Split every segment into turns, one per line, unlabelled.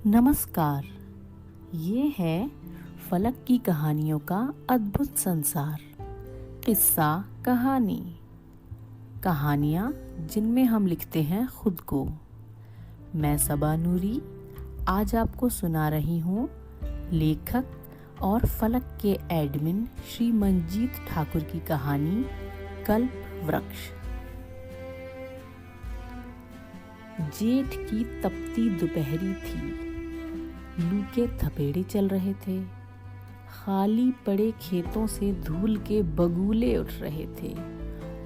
नमस्कार। ये है फलक की कहानियों का अद्भुत संसार। किस्सा कहानी, कहानियाँ जिनमें हम लिखते हैं खुद को। मैं सबा नूरी आज आपको सुना रही हूँ लेखक और फलक के एडमिन श्री मंजीत ठाकुर की कहानी कल्प वृक्ष। जेठ की तपती दोपहरी थी। लू के थपेड़े चल रहे थे। खाली पड़े खेतों से धूल के बगुले उठ रहे थे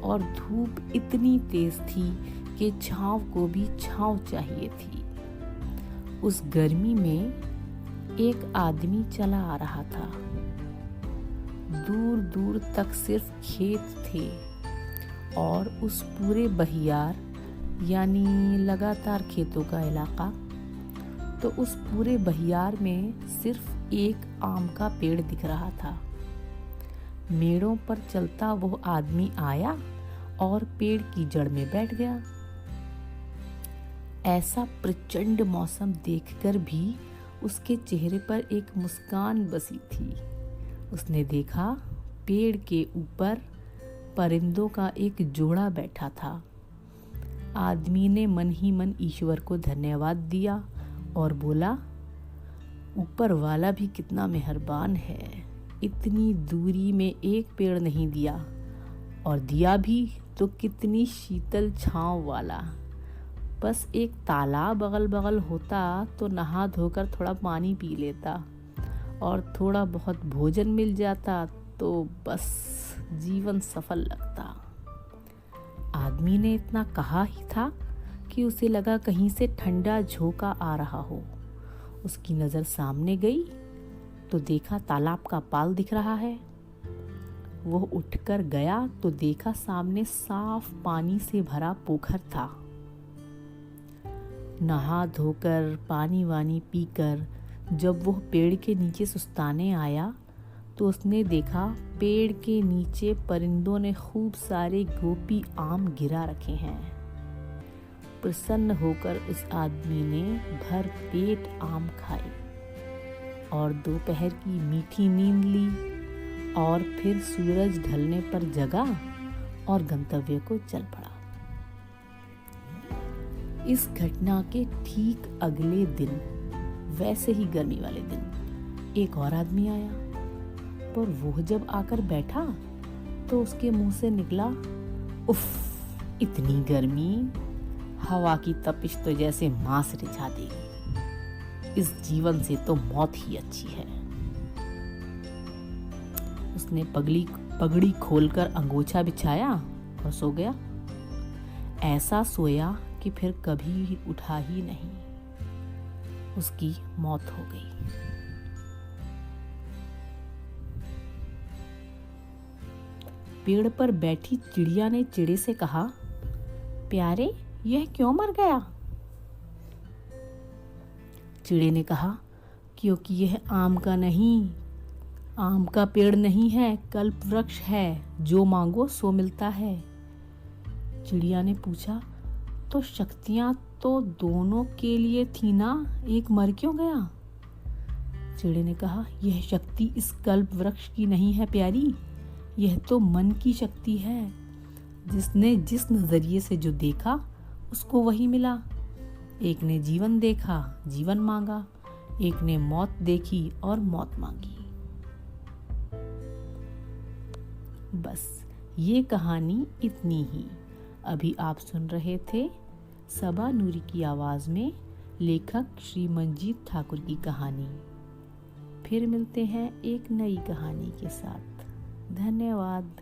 और धूप इतनी तेज थी कि छांव को भी छांव चाहिए थी। उस गर्मी में एक आदमी चला आ रहा था। दूर दूर तक सिर्फ खेत थे और उस पूरे बहियार यानी लगातार खेतों का इलाका, तो उस पूरे बहियार में सिर्फ एक आम का पेड़ दिख रहा था। मेड़ों पर चलता वो आदमी आया और पेड़ की जड़ में बैठ गया। ऐसा प्रचंड मौसम देखकर भी उसके चेहरे पर एक मुस्कान बसी थी। उसने देखा पेड़ के ऊपर परिंदों का एक जोड़ा बैठा था। आदमी ने मन ही मन ईश्वर को धन्यवाद दिया और बोला, ऊपर वाला भी कितना मेहरबान है। इतनी दूरी में एक पेड़ नहीं दिया, और दिया भी तो कितनी शीतल छांव वाला। बस एक तालाब अगल बगल होता तो नहा धोकर थोड़ा पानी पी लेता और थोड़ा बहुत भोजन मिल जाता तो बस जीवन सफल लगता। आदमी ने इतना कहा ही था कि उसे लगा कहीं से ठंडा झोंका आ रहा हो। उसकी नज़र सामने गई तो देखा तालाब का पाल दिख रहा है। वो उठकर गया तो देखा सामने साफ पानी से भरा पोखर था। नहा धोकर पानी वानी पीकर जब वो पेड़ के नीचे सुस्ताने आया तो उसने देखा पेड़ के नीचे परिंदों ने खूब सारे गोपी आम गिरा रखे हैं। प्रसन्न होकर उस आदमी ने भर पेट आम खाए और दोपहर की मीठी नींद ली और फिर सूरज ढलने पर जगा और गंतव्य को चल पड़ा। इस घटना के ठीक अगले दिन, वैसे ही गर्मी वाले दिन, एक और आदमी आया। पर वो जब आकर बैठा तो उसके मुंह से निकला, उफ, इतनी गर्मी, हवा की तपिश तो जैसे मांस रिझा देगी। इस जीवन से तो मौत ही अच्छी है। उसने पगड़ी खोलकर अंगोछा बिछाया और सो गया। ऐसा सोया कि फिर कभी उठा ही नहीं। उसकी मौत हो गई। पेड़ पर बैठी चिड़िया ने चिड़े से कहा, प्यारे, यह क्यों मर गया? चिड़े ने कहा, क्योंकि यह आम का पेड़ नहीं है, कल्प वृक्ष है। जो मांगो सो मिलता है। चिड़िया ने पूछा, तो शक्तियां तो दोनों के लिए थी ना, एक मर क्यों गया? चिड़े ने कहा, यह शक्ति इस कल्प वृक्ष की नहीं है प्यारी, यह तो मन की शक्ति है। जिसने जिस नजरिए से जो देखा उसको वही मिला। एक ने जीवन देखा, जीवन मांगा। एक ने मौत देखी और मौत मांगी। बस ये कहानी इतनी ही। अभी आप सुन रहे थे सबा नूरी की आवाज में लेखक श्री मंजीत ठाकुर की कहानी। फिर मिलते हैं एक नई कहानी के साथ। धन्यवाद।